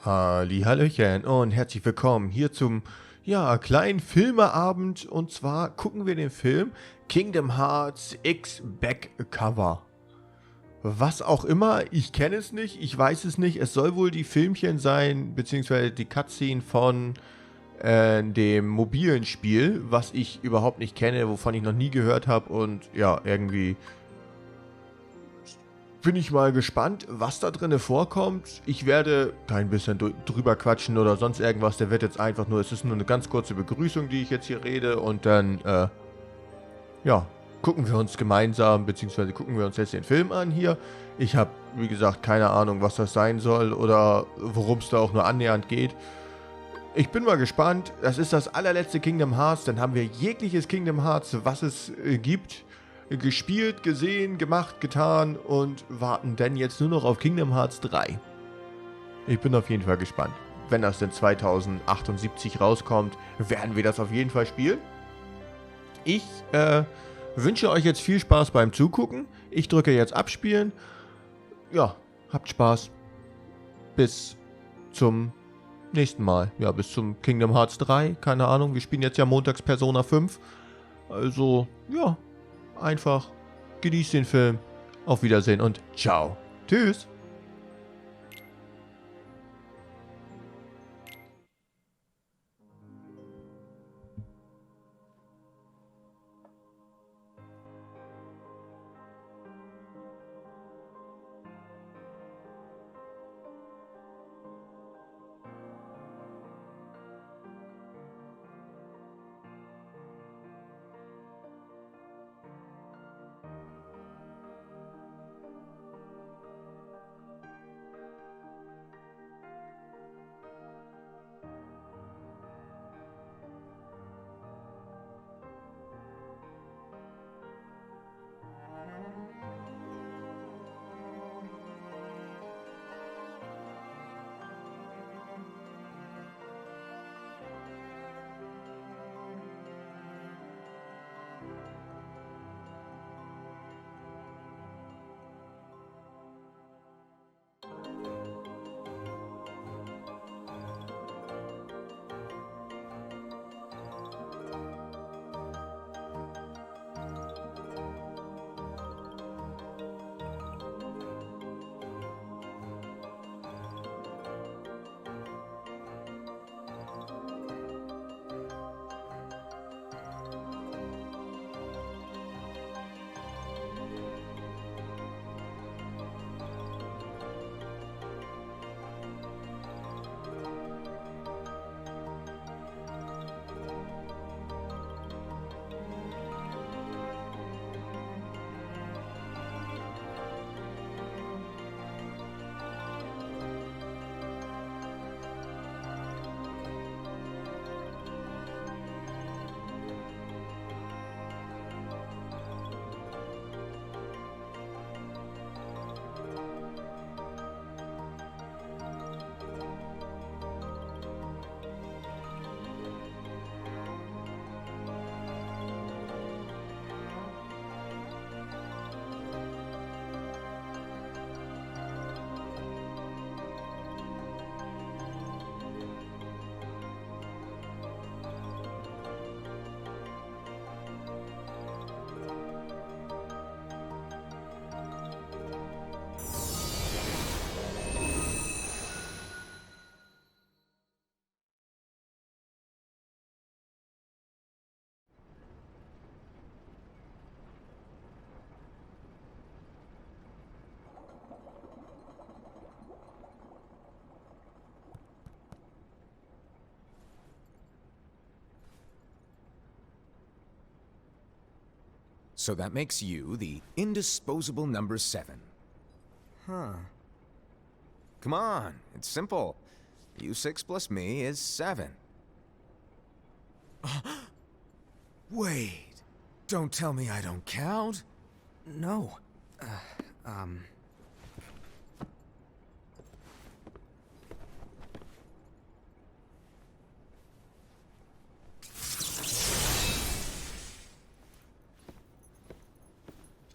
Hallihallöchen und herzlich willkommen hier zum, kleinen Filmeabend. Und zwar gucken wir den Film Kingdom Hearts X Backcover. Was auch immer, ich kenne es nicht, ich weiß es nicht. Es soll wohl die Filmchen sein, beziehungsweise die Cutscene von dem mobilen Spiel, was ich überhaupt nicht kenne, wovon ich noch nie gehört habe. Und ja, irgendwie bin ich mal gespannt, was da drinne vorkommt. Ich werde kein bisschen drüber quatschen oder sonst irgendwas. Der wird jetzt einfach nur, es ist nur eine ganz kurze Begrüßung, die ich jetzt hier rede. Und dann, gucken wir uns gemeinsam, beziehungsweise gucken wir uns jetzt den Film an hier. Ich habe, wie gesagt, keine Ahnung, was das sein soll oder worum es da auch nur annähernd geht. Ich bin mal gespannt. Das ist das allerletzte Kingdom Hearts. Dann haben wir jegliches Kingdom Hearts, was es gibt, gespielt, gesehen, gemacht, getan und warten dann jetzt nur noch auf Kingdom Hearts 3. Ich bin auf jeden Fall gespannt. Wenn das denn 2078 rauskommt, werden wir das auf jeden Fall spielen. Ich wünsche euch jetzt viel Spaß beim Zugucken. Ich drücke jetzt Abspielen. Ja, habt Spaß. Bis zum nächsten Mal. Ja, bis zum Kingdom Hearts 3. Keine Ahnung, wir spielen jetzt ja montags Persona 5. Also, ja. Einfach genießt den Film. Auf Wiedersehen und ciao. Tschüss. So that makes you the indisposable number 7. Huh. Come on, it's simple. U6 plus me is 7. Wait, don't tell me I don't count. No.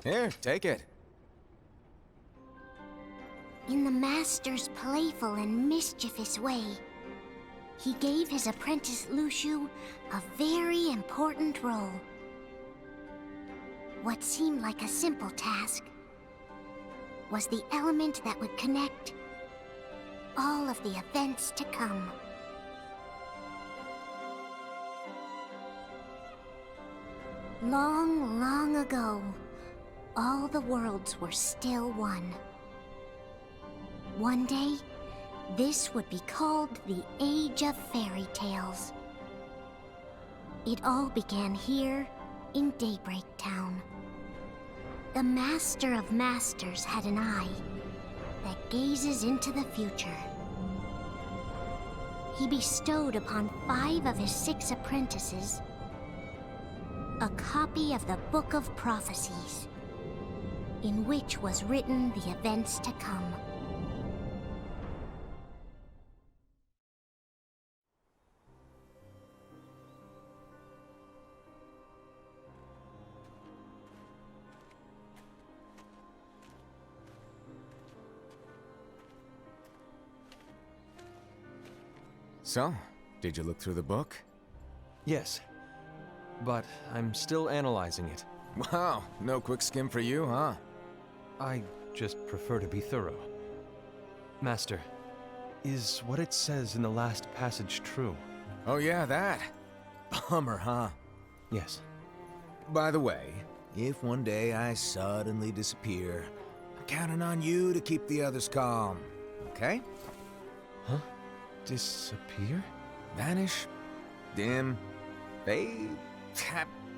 Here, take it. In the master's playful and mischievous way, he gave his apprentice Lushu a very important role. What seemed like a simple task was the element that would connect all of the events to come. Long, long ago, all the worlds were still one. One day, this would be called the Age of Fairy Tales. It all began here in Daybreak Town. The Master of Masters had an eye that gazes into the future. He bestowed upon 5 of his 6 apprentices a copy of the Book of Prophecies, in which was written the events to come. So, did you look through the book? Yes, but I'm still analyzing it. Wow, no quick skim for you, huh? I just prefer to be thorough. Master, is what it says in the last passage true? Oh yeah, that. Bummer, huh? Yes. By the way, if one day I suddenly disappear, I'm counting on you to keep the others calm, okay? Huh? Disappear? Vanish? Dim? Fade?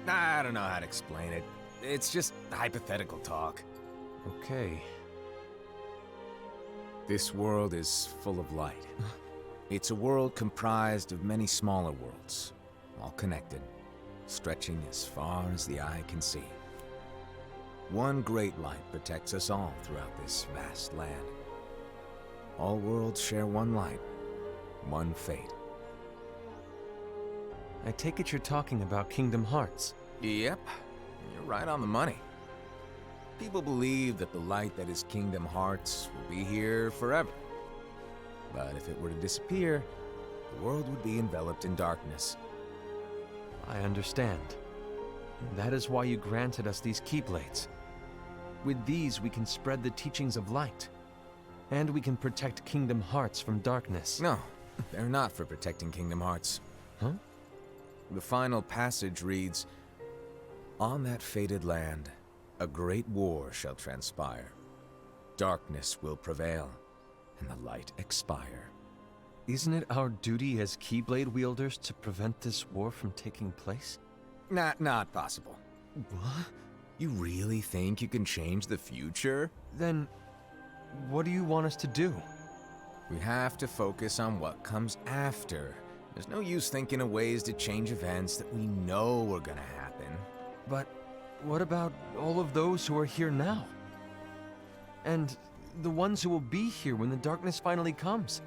I don't know how to explain it. It's just hypothetical talk. Okay. This world is full of light. It's a world comprised of many smaller worlds, all connected, stretching as far as the eye can see. One great light protects us all throughout this vast land. All worlds share one light, one fate. I take it you're talking about Kingdom Hearts. Yep, you're right on the money. People believe that the light that is Kingdom Hearts will be here forever. But if it were to disappear, the world would be enveloped in darkness. I understand. That is why you granted us these Keyblades. With these, we can spread the teachings of light. And we can protect Kingdom Hearts from darkness. No, they're not for protecting Kingdom Hearts. Huh? The final passage reads, "On that fated land, a great war shall transpire. Darkness will prevail, and the light expire." Isn't it our duty as Keyblade wielders to prevent this war from taking place? Not possible. What? You really think you can change the future? Then, what do you want us to do? We have to focus on what comes after. There's no use thinking of ways to change events that we know are gonna happen. But what about all of those who are here now? And the ones who will be here when the darkness finally comes?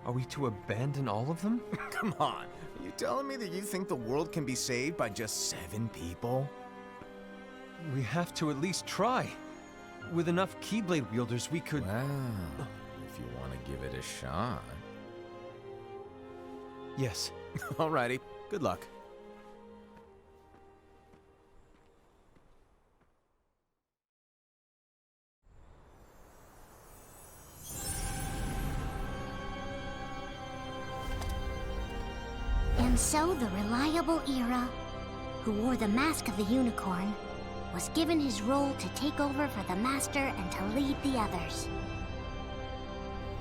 Are we to abandon all of them? Come on, are you telling me that you think the world can be saved by just 7 people? We have to at least try. With enough Keyblade wielders, we could... Well, if you want to give it a shot. Yes. Alrighty, good luck. And so the reliable Era, who wore the mask of the unicorn, was given his role to take over for the Master and to lead the others.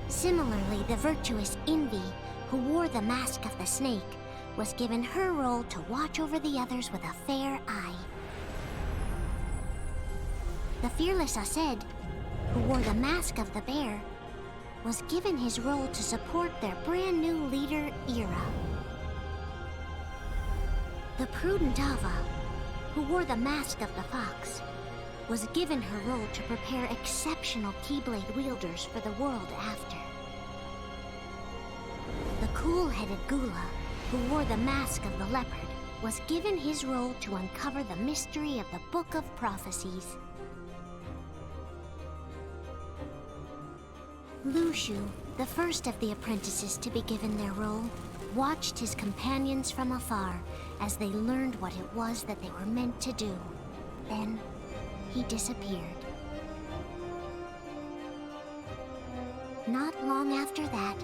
Similarly, the virtuous Envy, who wore the mask of the snake, was given her role to watch over the others with a fair eye. The fearless Aced, who wore the mask of the bear, was given his role to support their brand new leader, Era. The prudent Ava, who wore the mask of the fox, was given her role to prepare exceptional Keyblade wielders for the world after. The cool-headed Gula, who wore the mask of the leopard, was given his role to uncover the mystery of the Book of Prophecies. Lushu, the first of the apprentices to be given their role, watched his companions from afar as they learned what it was that they were meant to do. Then, he disappeared. Not long after that,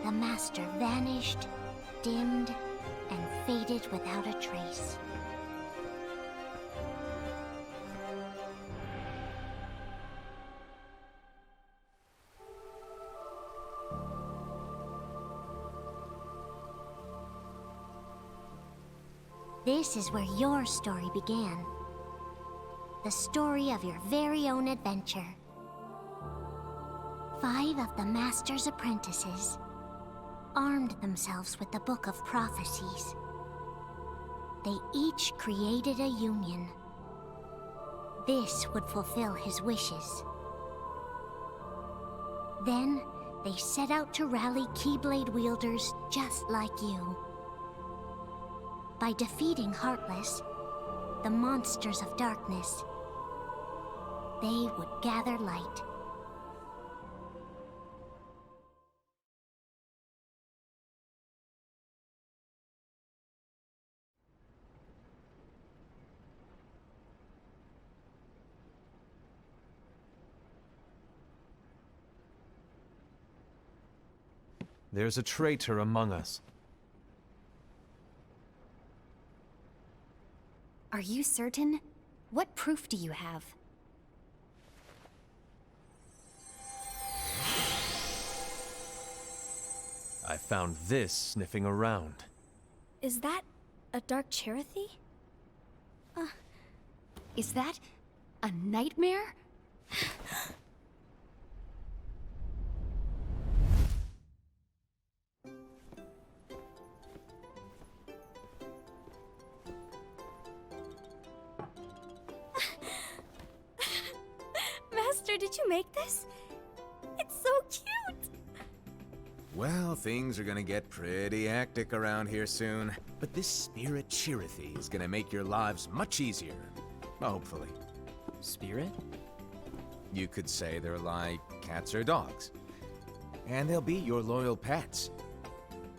the master vanished, dimmed, and faded without a trace. This is where your story began. The story of your very own adventure. 5 of the Master's apprentices armed themselves with the Book of Prophecies. They each created a union. This would fulfill his wishes. Then, they set out to rally Keyblade wielders just like you. By defeating Heartless, the monsters of darkness, they would gather light. There's a traitor among us. Are you certain? What proof do you have? I found this sniffing around. Is that a dark Cherothy? Is that a nightmare? Master, did you make this? It's so cute! Well, things are gonna get pretty hectic around here soon. But this spirit Cherothy is gonna make your lives much easier. Hopefully. Spirit? You could say they're like cats or dogs. And they'll be your loyal pets.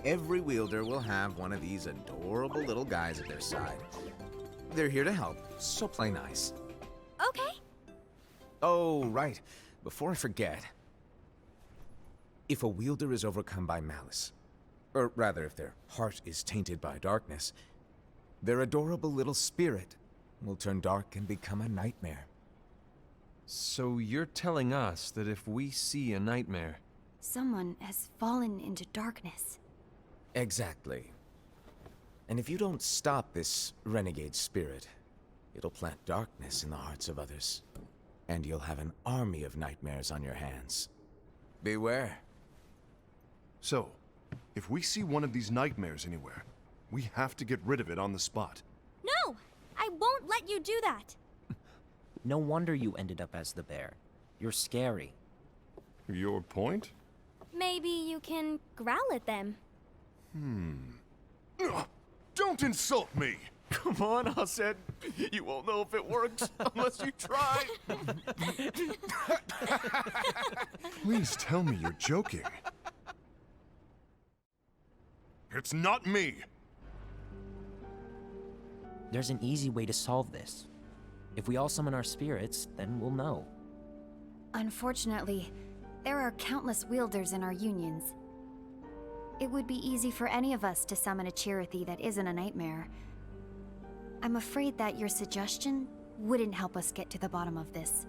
Every wielder will have one of these adorable little guys at their side. They're here to help, so play nice. Okay. Oh, right. Before I forget. If a wielder is overcome by malice, or rather if their heart is tainted by darkness, their adorable little spirit will turn dark and become a nightmare. So you're telling us that if we see a nightmare... Someone has fallen into darkness. Exactly. And if you don't stop this renegade spirit, it'll plant darkness in the hearts of others. And you'll have an army of nightmares on your hands. Beware. So, if we see one of these nightmares anywhere, we have to get rid of it on the spot. No! I won't let you do that! No wonder you ended up as the bear. You're scary. Your point? Maybe you can growl at them. Ugh, don't insult me! Come on, Hassan. You won't know if it works unless you try. Please tell me you're joking. It's not me! There's an easy way to solve this. If we all summon our spirits, then we'll know. Unfortunately, there are countless wielders in our unions. It would be easy for any of us to summon a Cherothy that isn't a nightmare. I'm afraid that your suggestion wouldn't help us get to the bottom of this.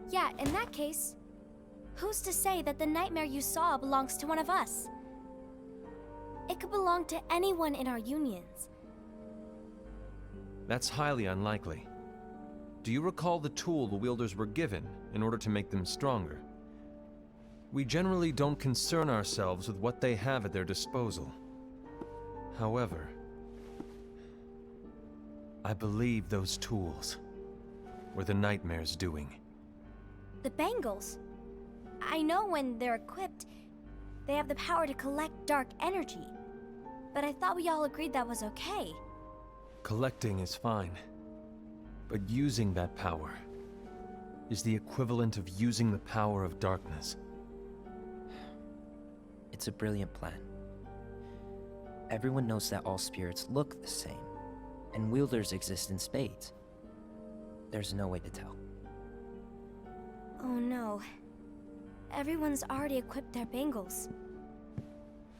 Yeah, in that case, who's to say that the nightmare you saw belongs to one of us? It could belong to anyone in our unions. That's highly unlikely. Do you recall the tool the wielders were given in order to make them stronger? We generally don't concern ourselves with what they have at their disposal. However, I believe those tools were the nightmare's doing. The bangles. I know when they're equipped, they have the power to collect dark energy. But I thought we all agreed that was okay. Collecting is fine, but using that power is the equivalent of using the power of darkness. It's a brilliant plan. Everyone knows that all spirits look the same, and wielders exist in spades. There's no way to tell. Oh no. Everyone's already equipped their bangles.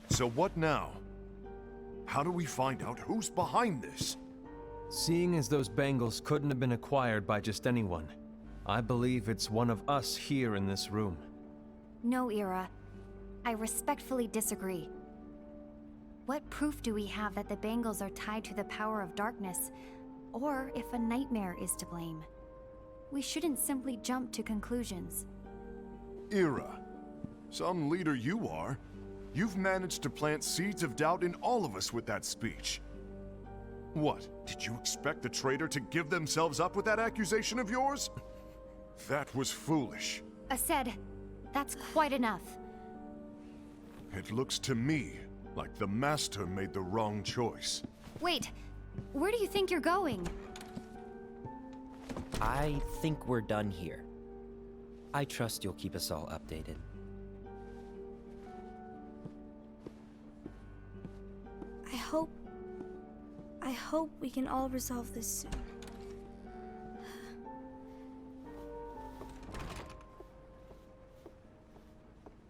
So what now? How do we find out who's behind this? Seeing as those bangles couldn't have been acquired by just anyone, I believe it's one of us here in this room. No, Ira. I respectfully disagree. What proof do we have that the bangles are tied to the power of darkness, or if a nightmare is to blame? We shouldn't simply jump to conclusions. Ira, some leader you are. You've managed to plant seeds of doubt in all of us with that speech. What, did you expect the traitor to give themselves up with that accusation of yours? That was foolish. Aced, that's quite enough. It looks to me like the Master made the wrong choice. Wait, where do you think you're going? I think we're done here. I trust you'll keep us all updated. I hope we can all resolve this soon.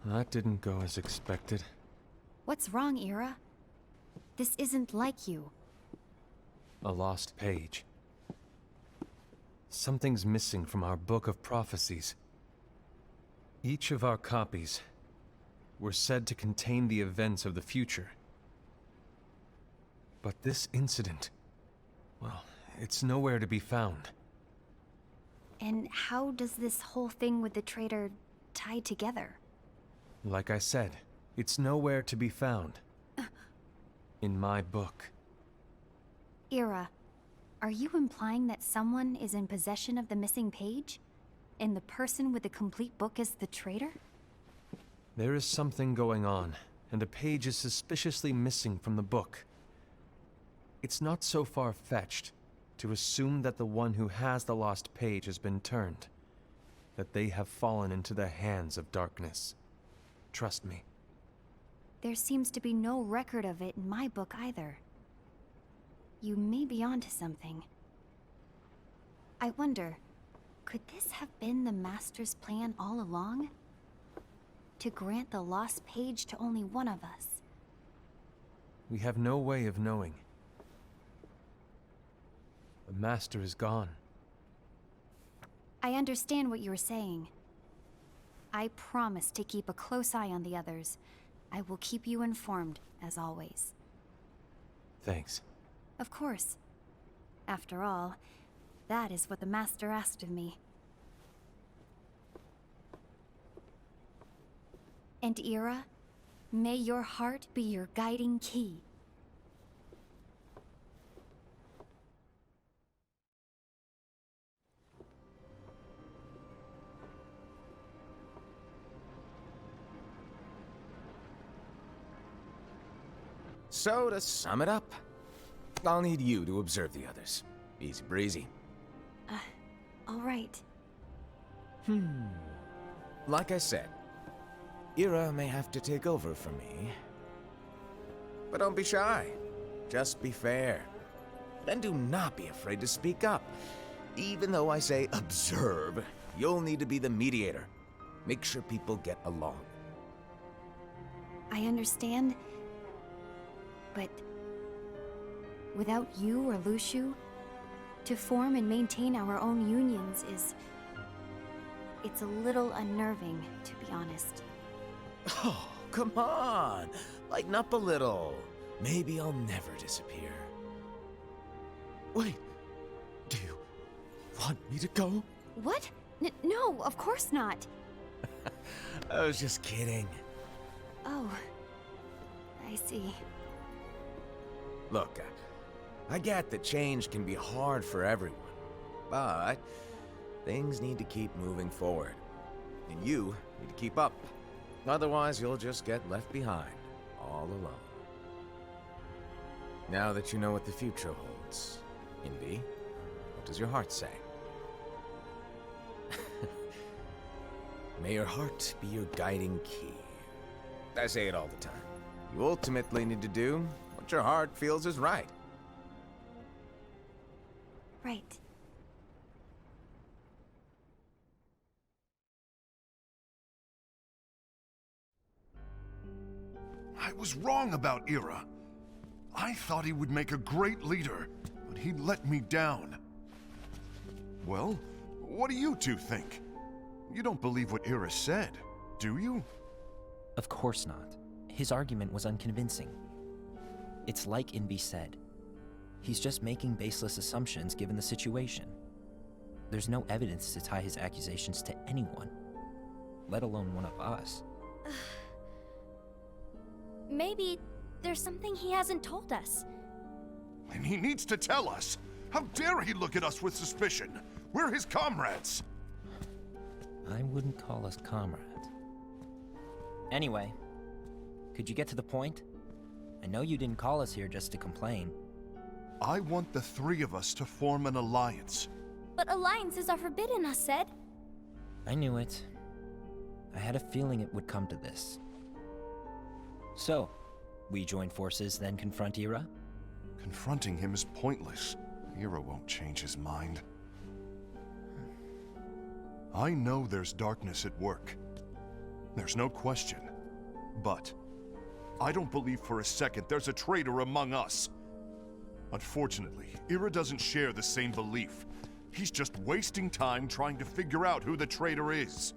That didn't go as expected. What's wrong, Ira? This isn't like you. A lost page. Something's missing from our book of prophecies. Each of our copies were said to contain the events of the future. But this incident, well, it's nowhere to be found. And how does this whole thing with the traitor tie together? Like I said, it's nowhere to be found. In my book. Ira, are you implying that someone is in possession of the missing page? And the person with the complete book is the traitor? There is something going on, and a page is suspiciously missing from the book. It's not so far-fetched to assume that the one who has the lost page has been turned, that they have fallen into the hands of darkness. Trust me. There seems to be no record of it in my book either. You may be onto something. I wonder, could this have been the Master's plan all along? To grant the lost page to only one of us? We have no way of knowing. The Master is gone. I understand what you're saying. I promise to keep a close eye on the others. I will keep you informed, as always. Thanks. Of course. After all, that is what the Master asked of me. And Ira, may your heart be your guiding key. So, to sum it up, I'll need you to observe the others. Easy breezy. All right. Like I said, Ira may have to take over for me. But don't be shy. Just be fair. And do not be afraid to speak up. Even though I say observe, you'll need to be the mediator. Make sure people get along. I understand. But without you or Luciu, to form and maintain our own unions it's a little unnerving, to be honest. Oh, come on. Lighten up a little. Maybe I'll never disappear. Wait. Do you want me to go? What? No, of course not. I was just kidding. Oh, I see. Look, I get that change can be hard for everyone, but things need to keep moving forward. And you need to keep up. Otherwise, you'll just get left behind, all alone. Now that you know what the future holds, Invi, what does your heart say? May your heart be your guiding key. I say it all the time. You ultimately need to do what your heart feels is right. Right. I was wrong about Era. I thought he would make a great leader, but he let me down. Well, what do you two think? You don't believe what Era said, do you? Of course not. His argument was unconvincing. It's like Invi said. He's just making baseless assumptions given the situation. There's no evidence to tie his accusations to anyone, let alone one of us. Maybe there's something he hasn't told us. And he needs to tell us. How dare he look at us with suspicion? We're his comrades. I wouldn't call us comrades. Anyway, could you get to the point? I know you didn't call us here just to complain. I want the three of us to form an alliance. But alliances are forbidden, us said. I knew it. I had a feeling it would come to this. So, we join forces, then confront Era? Confronting him is pointless. Era won't change his mind. I know there's darkness at work. There's no question. But I don't believe for a second there's a traitor among us. Unfortunately, Era doesn't share the same belief. He's just wasting time trying to figure out who the traitor is.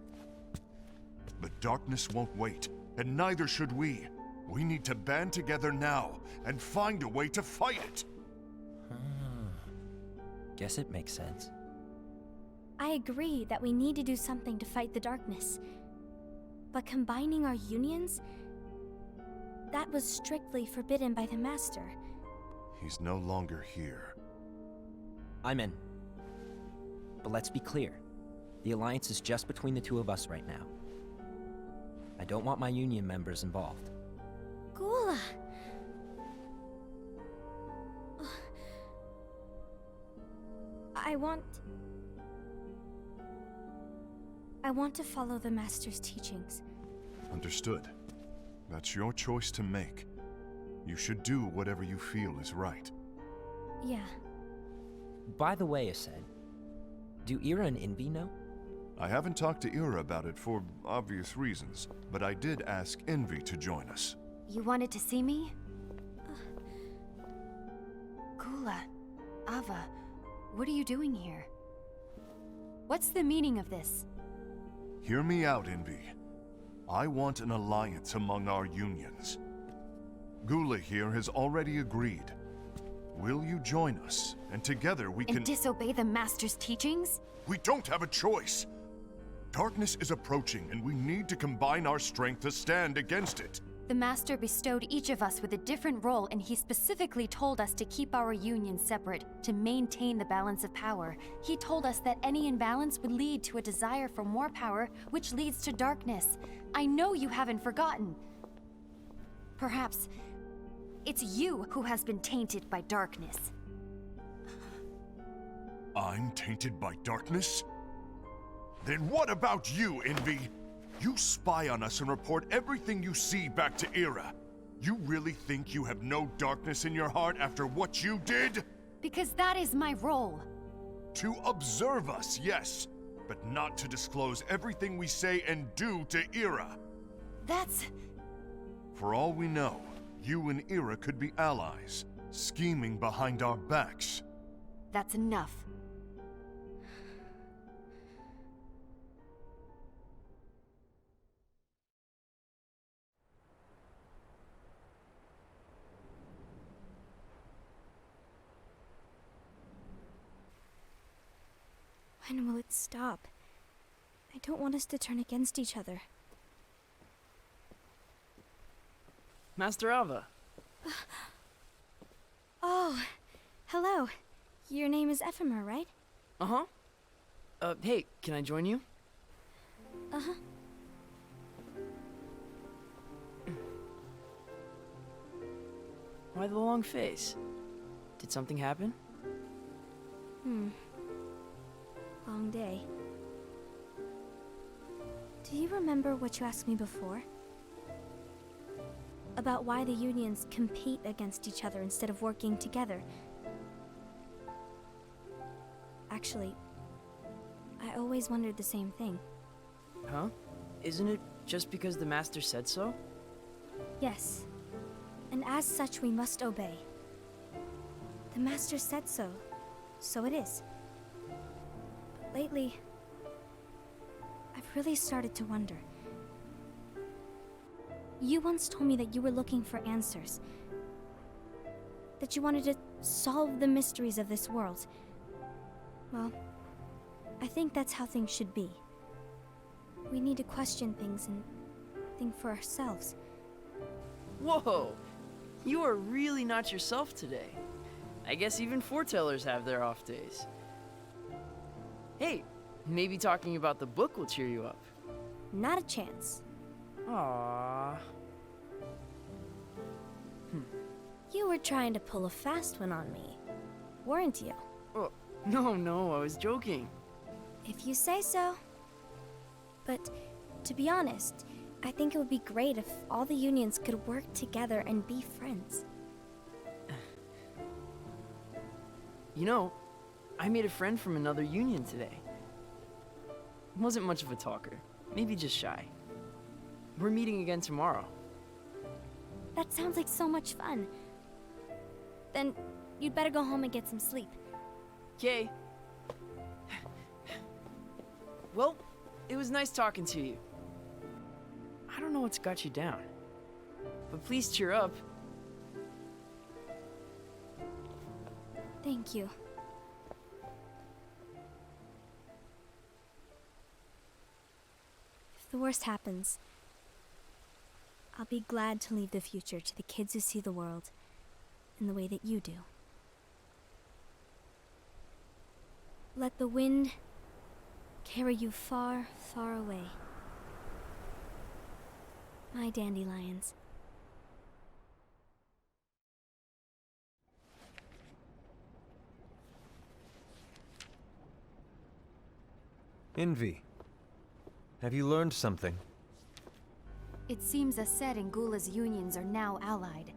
The darkness won't wait, and neither should we. We need to band together now and find a way to fight it. Guess it makes sense. I agree that we need to do something to fight the darkness. But combining our unions? That was strictly forbidden by the Master. He's no longer here. I'm in. But let's be clear. The alliance is just between the two of us right now. I don't want my union members involved. Gula! I want to follow the Master's teachings. Understood. That's your choice to make. You should do whatever you feel is right. Yeah. By the way, Ased, do Era and Invi know? I haven't talked to Era about it for obvious reasons, but I did ask Envy to join us. You wanted to see me? Gula, Ava, what are you doing here? What's the meaning of this? Hear me out, Envy. I want an alliance among our unions. Gula here has already agreed. Will you join us? And together we can— And disobey the Master's teachings? We don't have a choice! Darkness is approaching, and we need to combine our strength to stand against it. The Master bestowed each of us with a different role, and he specifically told us to keep our union separate, to maintain the balance of power. He told us that any imbalance would lead to a desire for more power, which leads to darkness. I know you haven't forgotten. Perhaps it's you who has been tainted by darkness. I'm tainted by darkness? Then what about you, Envy? You spy on us and report everything you see back to Era. You really think you have no darkness in your heart after what you did? Because that is my role. To observe us, yes, but not to disclose everything we say and do to Era. That's... For all we know, you and Era could be allies, scheming behind our backs. That's enough. When will it stop? I don't want us to turn against each other. Master Ava. Oh, hello. Your name is Ephemer, right? Uh-huh. Hey, can I join you? Uh-huh. Why the long face? Did something happen? Long day. Do you remember what you asked me before? about why the unions compete against each other instead of working together. Actually, I always wondered the same thing. Huh? Isn't it just because the Master said so? Yes, and as such we must obey. The Master said so, so it is. But lately, I've really started to wonder. You once told me that you were looking for answers. That you wanted to solve the mysteries of this world. Well, I think that's how things should be. We need to question things and think for ourselves. Whoa! You are really not yourself today. I guess even foretellers have their off days. Hey, maybe talking about the book will cheer you up. Not a chance. Aww. You were trying to pull a fast one on me, weren't you? Oh, no, I was joking. If you say so. But, to be honest, I think it would be great if all the unions could work together and be friends. You know, I made a friend from another union today. Wasn't much of a talker, maybe just shy. We're meeting again tomorrow. That sounds like so much fun. Then, you'd better go home and get some sleep. Okay. Well, it was nice talking to you. I don't know what's got you down, but please cheer up. Thank you. If the worst happens, I'll be glad to leave the future to the kids who see the world in the way that you do. Let the wind carry you far, far away. My dandelions. Envy. Have you learned something? It seems Ased and Gula's unions are now allied.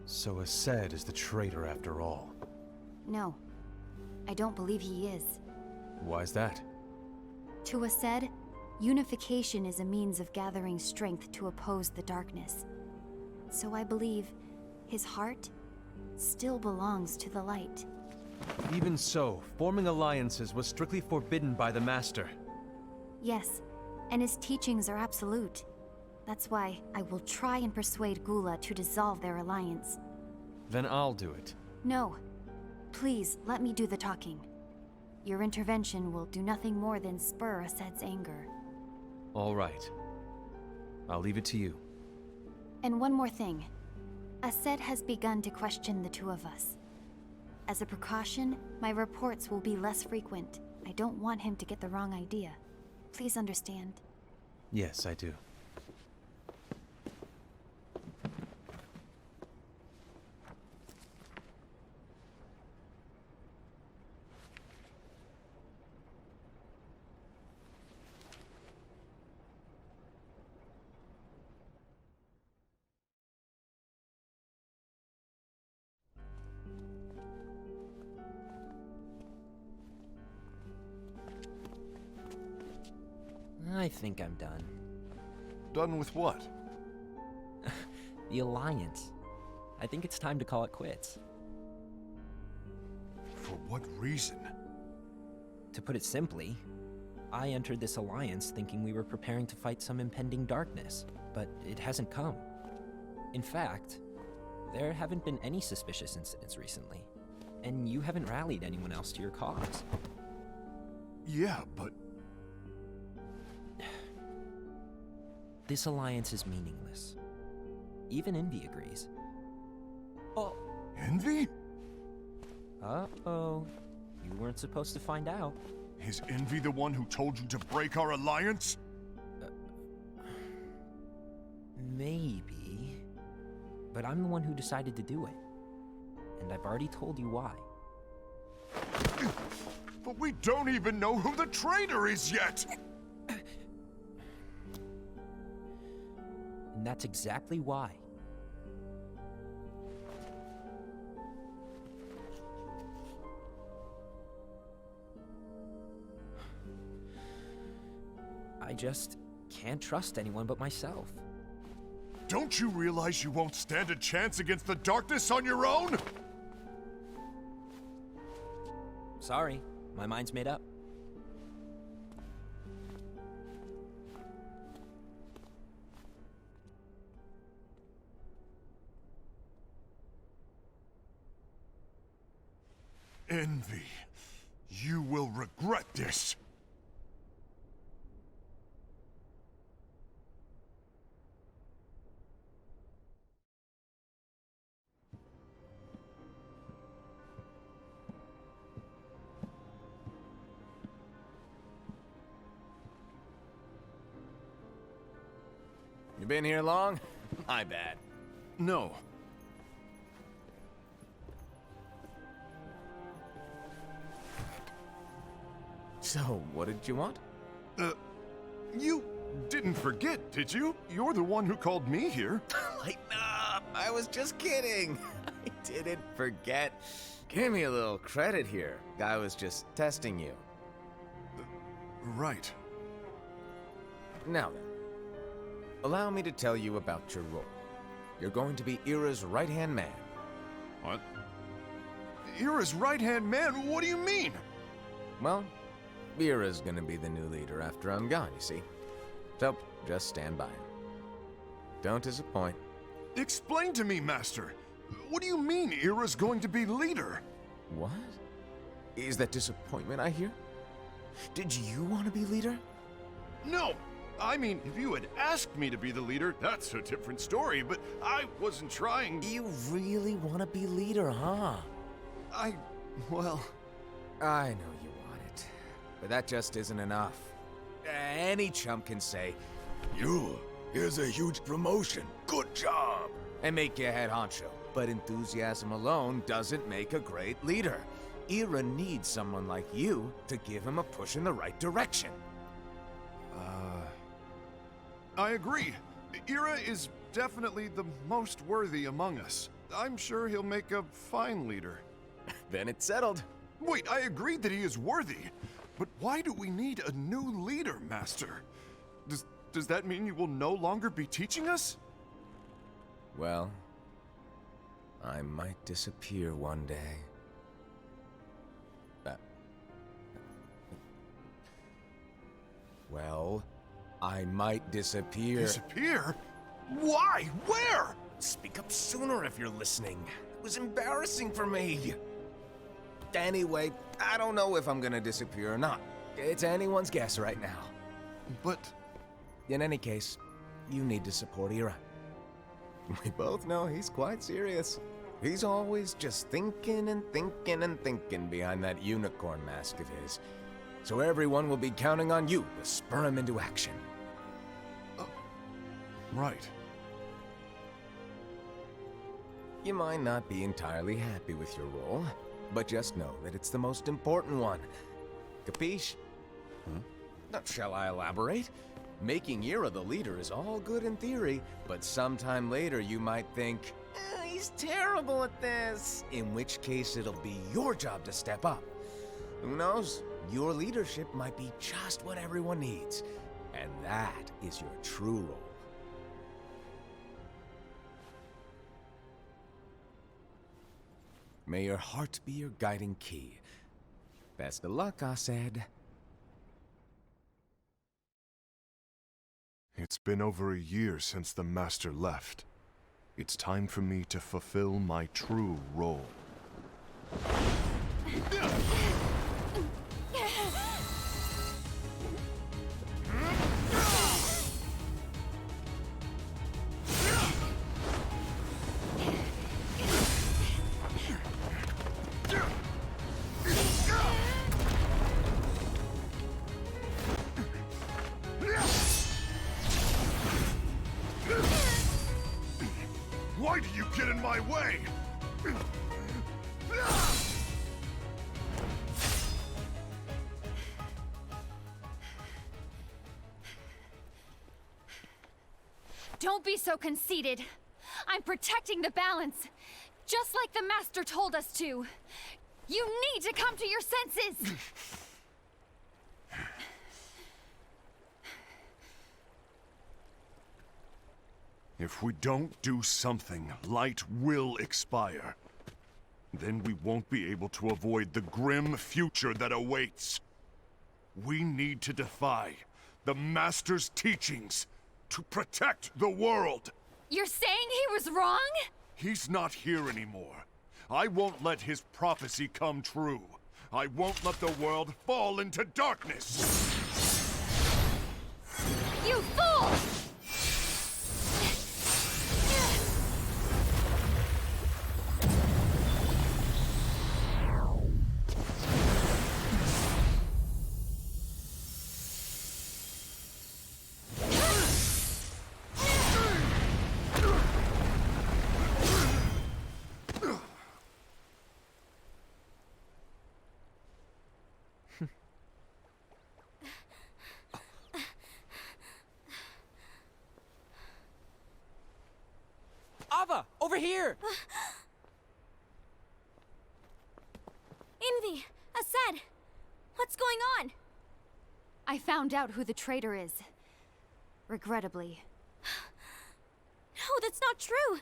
So Ased is the traitor after all. No, I don't believe he is. Why's that? To Ased, unification is a means of gathering strength to oppose the darkness. So I believe his heart still belongs to the light. Even so, forming alliances was strictly forbidden by the Master. Yes, and his teachings are absolute. That's why I will try and persuade Gula to dissolve their alliance. Then I'll do it. No. Please, let me do the talking. Your intervention will do nothing more than spur Ased's anger. All right. I'll leave it to you. And one more thing. Ased has begun to question the two of us. As a precaution, my reports will be less frequent. I don't want him to get the wrong idea. Please understand. Yes, I do. I think I'm done. Done with what? The Alliance. I think it's time to call it quits. For what reason? To put it simply, I entered this alliance thinking we were preparing to fight some impending darkness, but it hasn't come. In fact, there haven't been any suspicious incidents recently, and you haven't rallied anyone else to your cause. Yeah, but... This alliance is meaningless. Even Envy agrees. Oh. Envy? Uh-oh. You weren't supposed to find out. Is Envy the one who told you to break our alliance? Maybe. But I'm the one who decided to do it. And I've already told you why. But we don't even know who the traitor is yet! And that's exactly why. I just can't trust anyone but myself. Don't you realize you won't stand a chance against the darkness on your own? Sorry, my mind's made up. Envy. You will regret this. You been here long? My bad. No. So, what did you want? You didn't forget, did you? You're the one who called me here. Lighten up! I was just kidding. I didn't forget. Give me a little credit here. I was just testing you. Right. Now then, allow me to tell you about your role. You're going to be Ira's right-hand man. What? Ira's right-hand man? What do you mean? Well, Ira's gonna be the new leader after I'm gone, you see. So, just stand by. Don't disappoint. Explain to me, Master. What do you mean Ira's going to be leader? What? Is that disappointment I hear? Did you want to be leader? No! I mean, if you had asked me to be the leader, that's a different story, but I wasn't trying. You really want to be leader, huh? Well... I know you want it, but that just isn't enough. Any chump can say, here's a huge promotion, good job, and make you head honcho. But enthusiasm alone doesn't make a great leader. Ira needs someone like you to give him a push in the right direction. I agree. Ira is definitely the most worthy among us. I'm sure he'll make a fine leader. Then it's settled. Wait, I agreed that he is worthy. But why do we need a new leader, Master? Does that mean you will no longer be teaching us? Well, I might disappear one day. Well, I might disappear. Disappear? Why? Where? Speak up sooner if you're listening. It was embarrassing for me. Anyway, I don't know if I'm gonna disappear or not. It's anyone's guess right now. But... In any case, you need to support Ira. We both know he's quite serious. He's always just thinking and thinking and thinking behind that unicorn mask of his. So everyone will be counting on you to spur him into action. Right. You might not be entirely happy with your role, but just know that it's the most important one. Capiche? Shall I elaborate? Making Ira the leader is all good in theory, but sometime later you might think, he's terrible at this. In which case it'll be your job to step up. Who knows? Your leadership might be just what everyone needs. And that is your true role. May your heart be your guiding key. Best of luck, I said. It's been over a year since the Master left. It's time for me to fulfill my true role. Why do you get in my way? Don't be so conceited. I'm protecting the balance, just like the Master told us to. You need to come to your senses! If we don't do something, light will expire. Then we won't be able to avoid the grim future that awaits. We need to defy the Master's teachings to protect the world. You're saying he was wrong? He's not here anymore. I won't let his prophecy come true. I won't let the world fall into darkness. You fool! Ava, over here! Envy! Assad! What's going on? I found out who the traitor is. Regrettably. No, that's not true!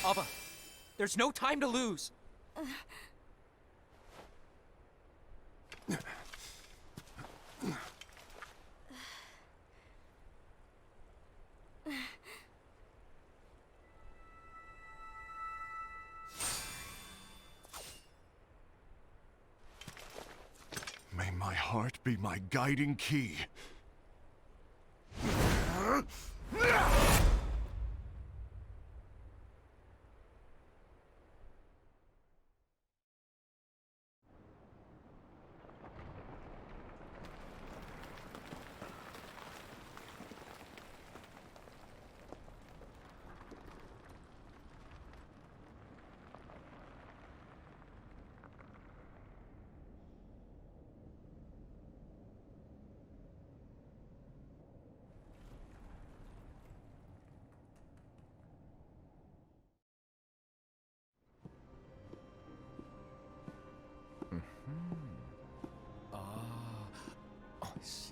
Ava, there's no time to lose! May my heart be my guiding key.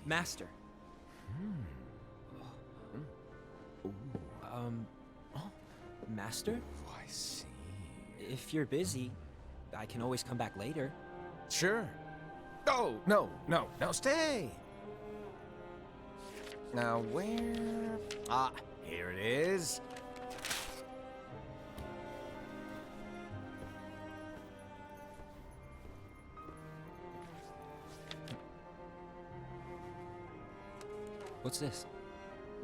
Master. Master? Oh, I see. If you're busy, I can always come back later. Sure. Oh, no, stay! Now, where... Ah, here it is. What's this?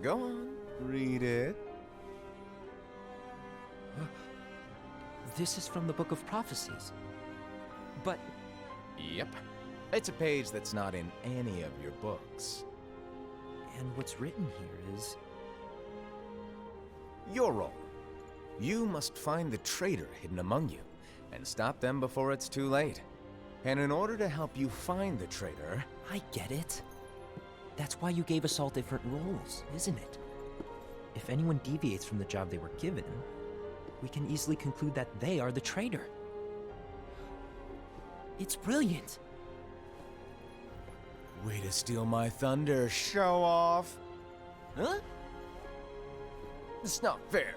Go on, read it. This is from the Book of Prophecies. But Yep. It's a page that's not in any of your books. and what's written here is... Your role. You must find the traitor hidden among you, and stop them before it's too late. And in order to help you find the traitor... I get it. That's why you gave us all different roles, isn't it? If anyone deviates from the job they were given, we can easily conclude that they are the traitor. It's brilliant. Way to steal my thunder, show off! Huh? It's not fair.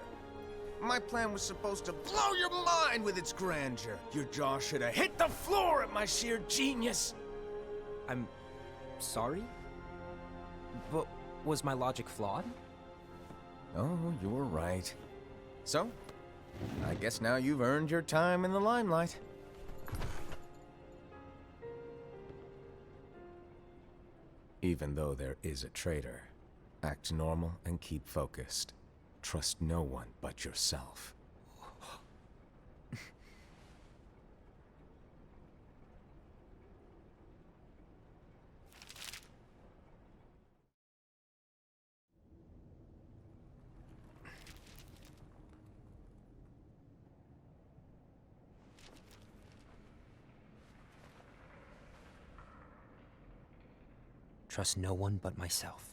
My plan was supposed to blow your mind with its grandeur. Your jaw should have hit the floor at my sheer genius. I'm sorry? But was my logic flawed? Oh, you're right. So, I guess now you've earned your time in the limelight. Even though there is a traitor, act normal and keep focused. Trust no one but yourself. Trust no one but myself.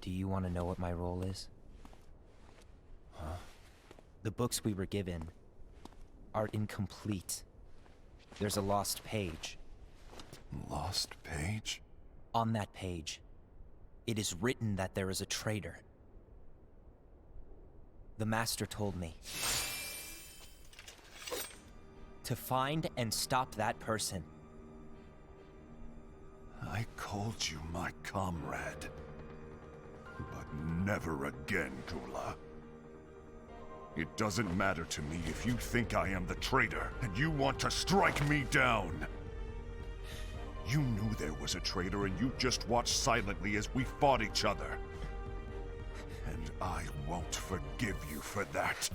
Do you want to know what my role is? Huh? The books we were given are incomplete. There's a lost page. Lost page? On that page, it is written that there is a traitor. The Master told me to find and stop that person. I called you my comrade. But never again, Gula. It doesn't matter to me if you think I am the traitor, and you want to strike me down. You knew there was a traitor, and you just watched silently as we fought each other. And I won't forgive you for that.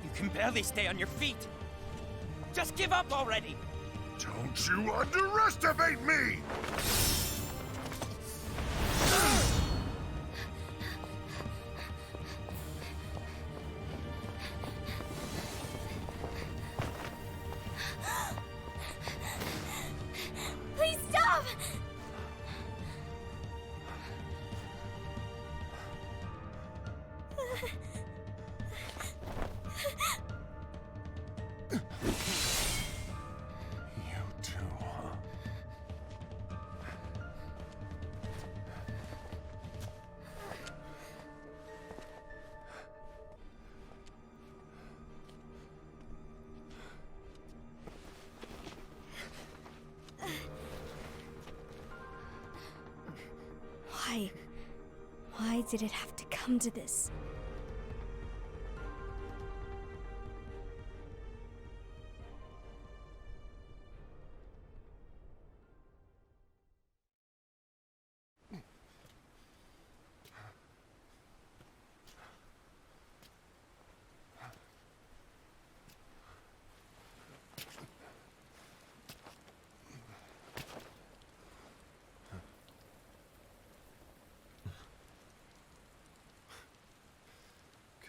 You can barely stay on your feet. Just give up already! Don't you underestimate me! Please stop! You too, huh? Why? Why did it have to come to this?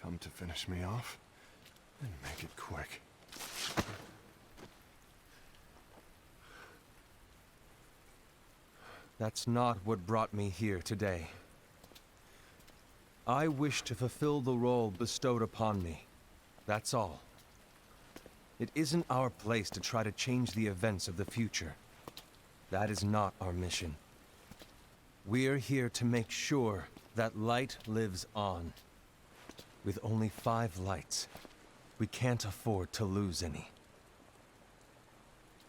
Come to finish me off? Then make it quick. That's not what brought me here today. I wish to fulfill the role bestowed upon me. That's all. It isn't our place to try to change the events of the future. That is not our mission. We're here to make sure that light lives on. With only 5 lights, we can't afford to lose any.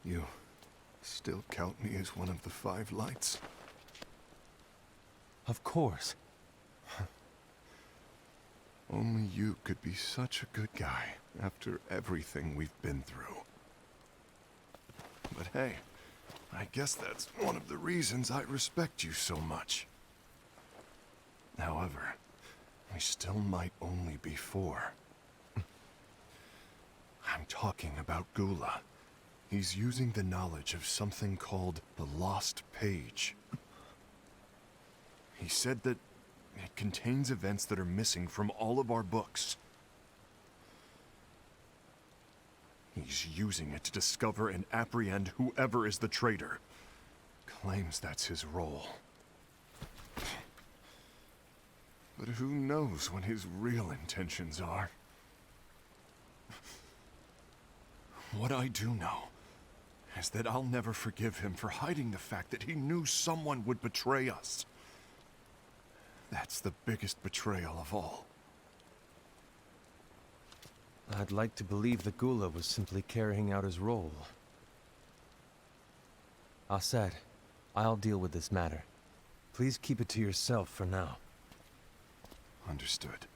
You still count me as one of the 5 lights? Of course. Only you could be such a good guy after everything we've been through. But hey, I guess that's one of the reasons I respect you so much. However, we still might only be 4. I'm talking about Gula. He's using the knowledge of something called the Lost Page. He said that it contains events that are missing from all of our books. He's using it to discover and apprehend whoever is the traitor. Claims that's his role. But who knows what his real intentions are? What I do know is that I'll never forgive him for hiding the fact that he knew someone would betray us. That's the biggest betrayal of all. I'd like to believe that Gula was simply carrying out his role. Aset, I'll deal with this matter. Please keep it to yourself for now. Understood.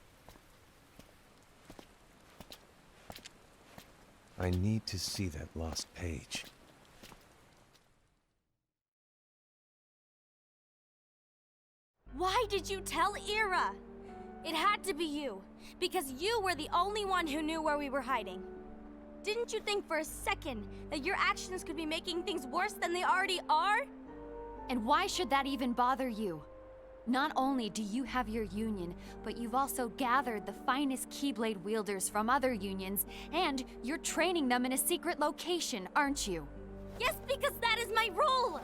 I need to see that lost page. Why did you tell Ira? It had to be you, because you were the only one who knew where we were hiding. Didn't you think for a second that your actions could be making things worse than they already are? And why should that even bother you? Not only do you have your union, but you've also gathered the finest Keyblade wielders from other unions, and you're training them in a secret location, aren't you? Yes, because that is my role!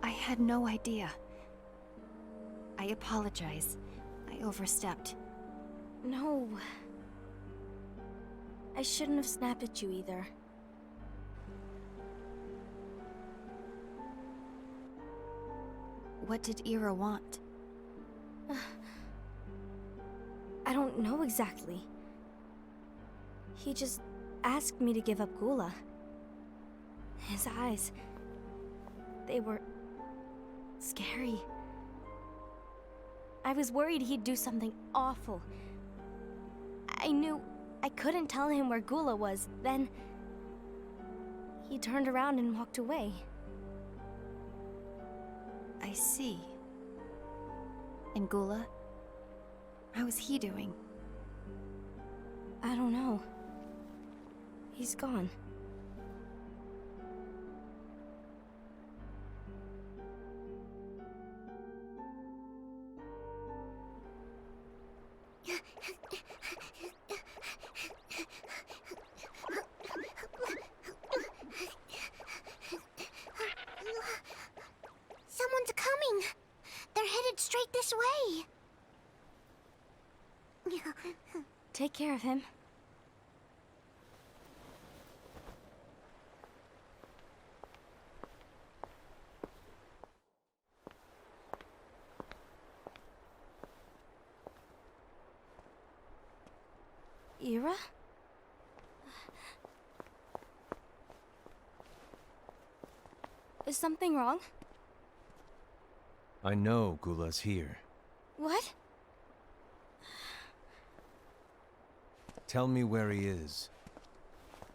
I had no idea. I apologize. I overstepped. No. I shouldn't have snapped at you either. What did Ira want? I don't know exactly. He just asked me to give up Gula. His eyes... they were... scary. I was worried he'd do something awful. I knew I couldn't tell him where Gula was. Then... he turned around and walked away. I see. And Gula? How is he doing? I don't know. He's gone. Someone's coming. They're headed straight this way. Take care of him. Ira? Is something wrong? I know Gula's here. What? Tell me where he is.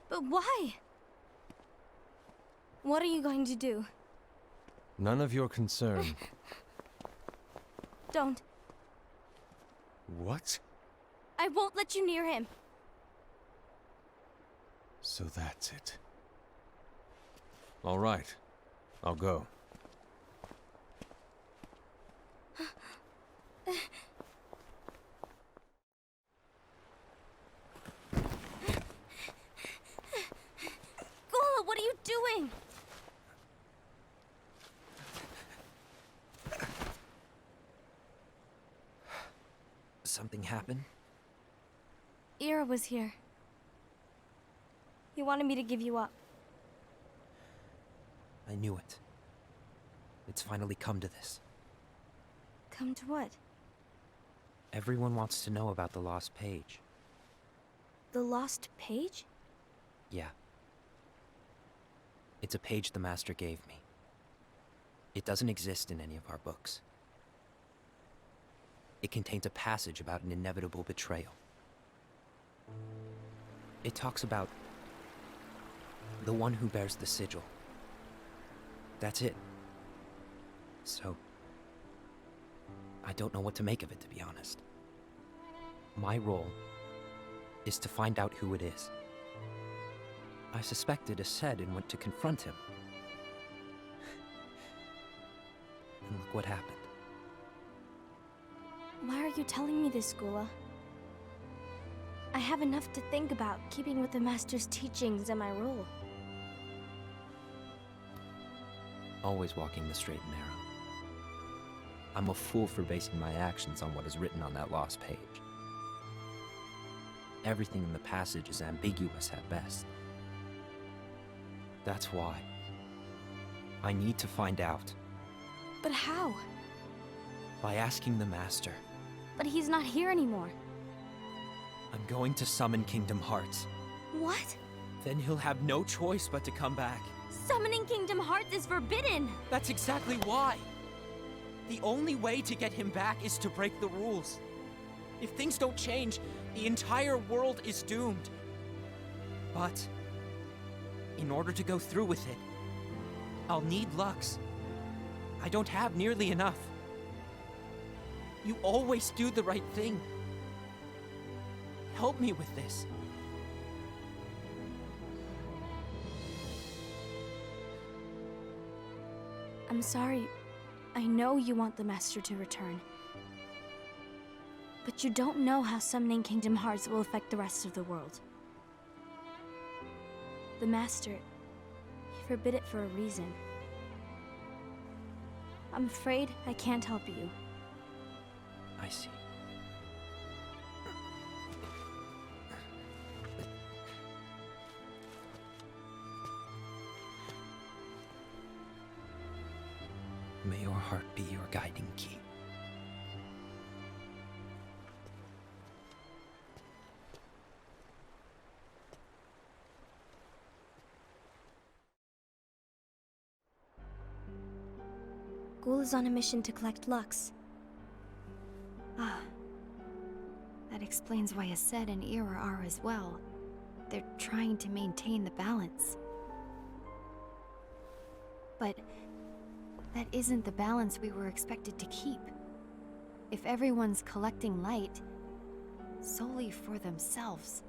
But why? What are you going to do? None of your concern. Don't. What? I won't let you near him. So that's it. All right. I'll go. Gula, what are you doing? Something happened? Ira was here. He wanted me to give you up. I knew it. It's finally come to this. Come to what? Everyone wants to know about the lost page. The lost page? Yeah. It's a page the Master gave me. It doesn't exist in any of our books. It contains a passage about an inevitable betrayal. It talks about the one who bears the sigil. That's it. So, I don't know what to make of it, to be honest. My role is to find out who it is. I suspected a Sed and went to confront him. And look what happened. Why are you telling me this, Gula? I have enough to think about, keeping with the Master's teachings and my role. Always walking the straight and narrow. I'm a fool for basing my actions on what is written on that lost page. Everything in the passage is ambiguous at best. That's why. I need to find out. But how? By asking the Master. But he's not here anymore. I'm going to summon Kingdom Hearts. What? Then he'll have no choice but to come back. Summoning Kingdom Hearts is forbidden! That's exactly why! The only way to get him back is to break the rules. If things don't change, the entire world is doomed. But, in order to go through with it, I'll need Lux. I don't have nearly enough. You always do the right thing. Help me with this. I'm sorry. I know you want the Master to return. But you don't know how summoning Kingdom Hearts will affect the rest of the world. The Master, he forbid it for a reason. I'm afraid I can't help you. I see. May your heart be your guiding key. Ghoul is on a mission to collect Lux. Ah. That explains why Ased and Ira are as well. They're trying to maintain the balance. But that isn't the balance we were expected to keep. If everyone's collecting light solely for themselves,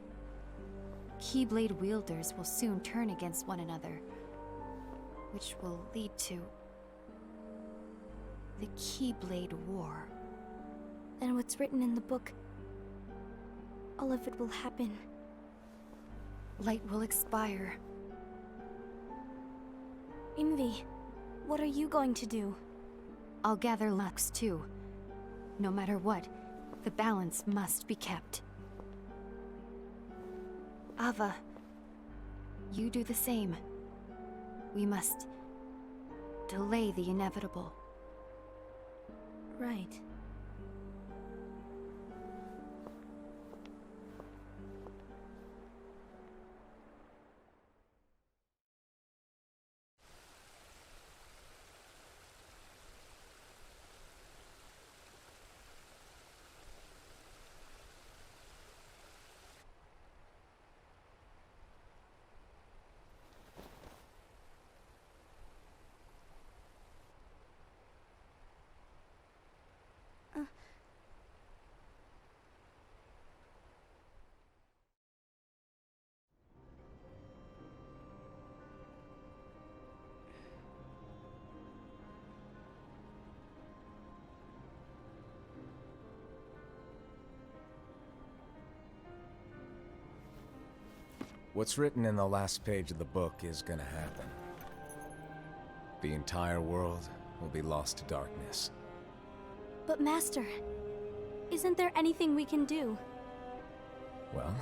Keyblade wielders will soon turn against one another, which will lead to the Keyblade War. And what's written in the book, all of it will happen. Light will expire. Envy, what are you going to do? I'll gather Lux too. No matter what, the balance must be kept. Ava, you do the same. We must delay the inevitable. Right. What's written in the last page of the book is gonna happen. The entire world will be lost to darkness. But Master, isn't there anything we can do? Well,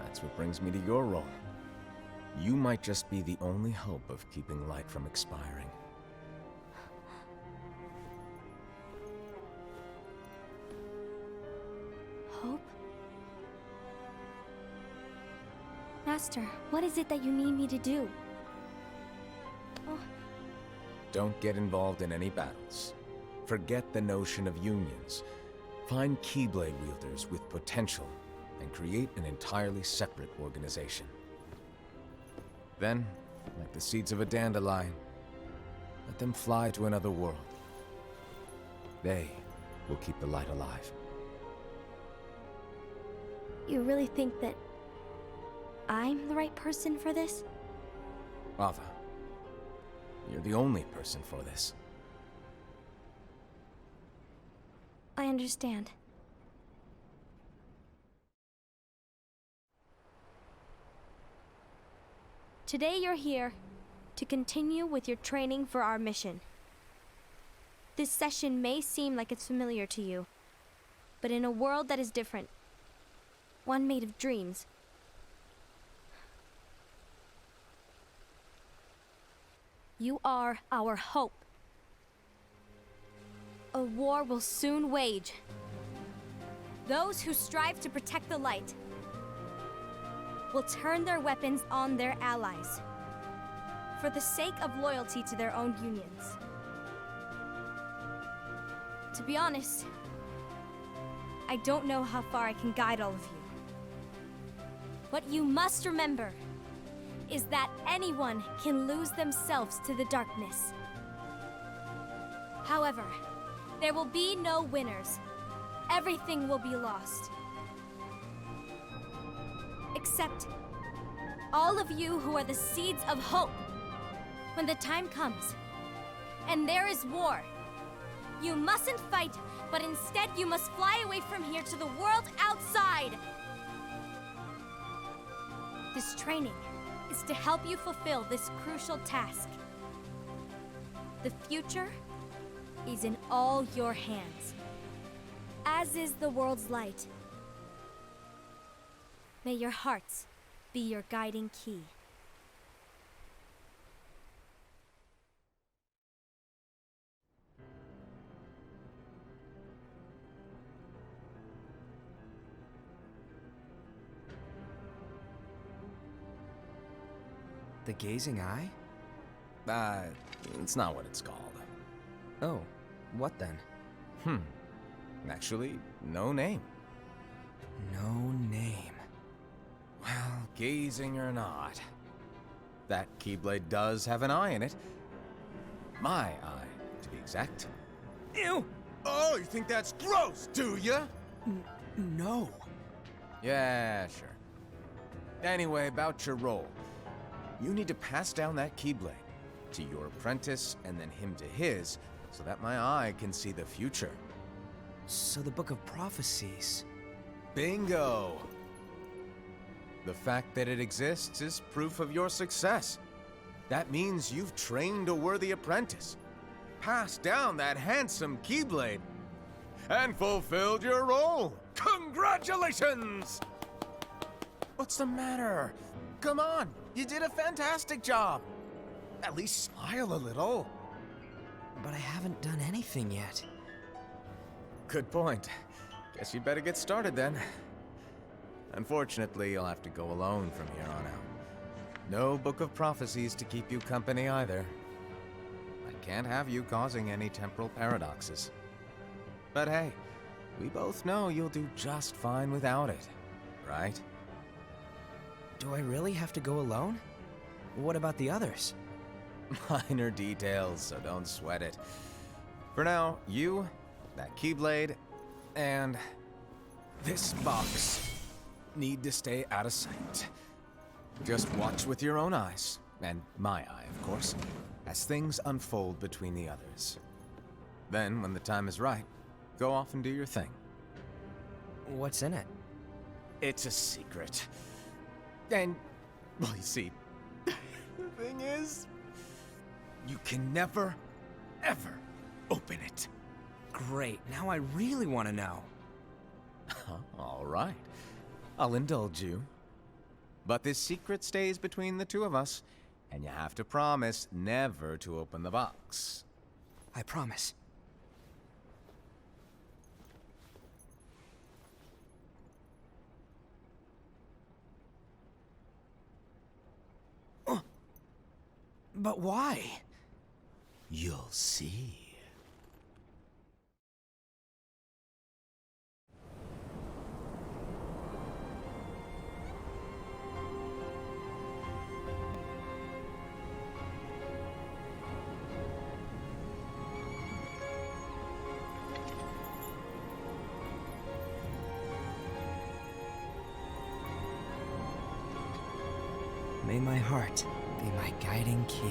that's what brings me to your role. You might just be the only hope of keeping light from expiring. Hope? Master, what is it that you need me to do? Oh. Don't get involved in any battles. Forget the notion of unions. Find Keyblade wielders with potential and create an entirely separate organization. Then, like the seeds of a dandelion, let them fly to another world. They will keep the light alive. You really think that I'm the right person for this? Ava, you're the only person for this. I understand. Today you're here to continue with your training for our mission. This session may seem like it's familiar to you, but in a world that is different, one made of dreams, you are our hope. A war will soon wage. Those who strive to protect the light will turn their weapons on their allies for the sake of loyalty to their own unions. To be honest, I don't know how far I can guide all of you. What you must remember is that anyone can lose themselves to the darkness. However, there will be no winners. Everything will be lost. Except all of you who are the seeds of hope. When the time comes, and there is war, you mustn't fight, but instead you must fly away from here to the world outside. This training is to help you fulfill this crucial task. The future is in all your hands. as is the world's light. May your hearts be your guiding key. The gazing eye? It's not what it's called. Oh, what then? Actually, no name. No name. Well, gazing or not, that Keyblade does have an eye in it. My eye, to be exact. Ew! Oh, you think that's gross, do ya? No. Yeah, sure. Anyway, about your role. You need to pass down that Keyblade to your apprentice and then him to his, so that my eye can see the future. So the Book of Prophecies... Bingo! The fact that it exists is proof of your success. That means you've trained a worthy apprentice, passed down that handsome Keyblade, and fulfilled your role. Congratulations! What's the matter? Come on, you did a fantastic job. At least smile a little. But I haven't done anything yet. Good point. Guess you'd better get started then. Unfortunately, you'll have to go alone from here on out. No Book of Prophecies to keep you company either. I can't have you causing any temporal paradoxes. But hey, we both know you'll do just fine without it, right? Do I really have to go alone? What about the others? Minor details, so don't sweat it. For now, you, that Keyblade, and this box need to stay out of sight. Just watch with your own eyes, and my eye, of course, as things unfold between the others. Then, when the time is right, go off and do your thing. What's in it? It's a secret. And, well, you see, the thing is, you can never, ever open it. Great, now I really want to know. All right. I'll indulge you. But this secret stays between the two of us, and you have to promise never to open the box. I promise. But why? You'll see. May my heart be my guiding key.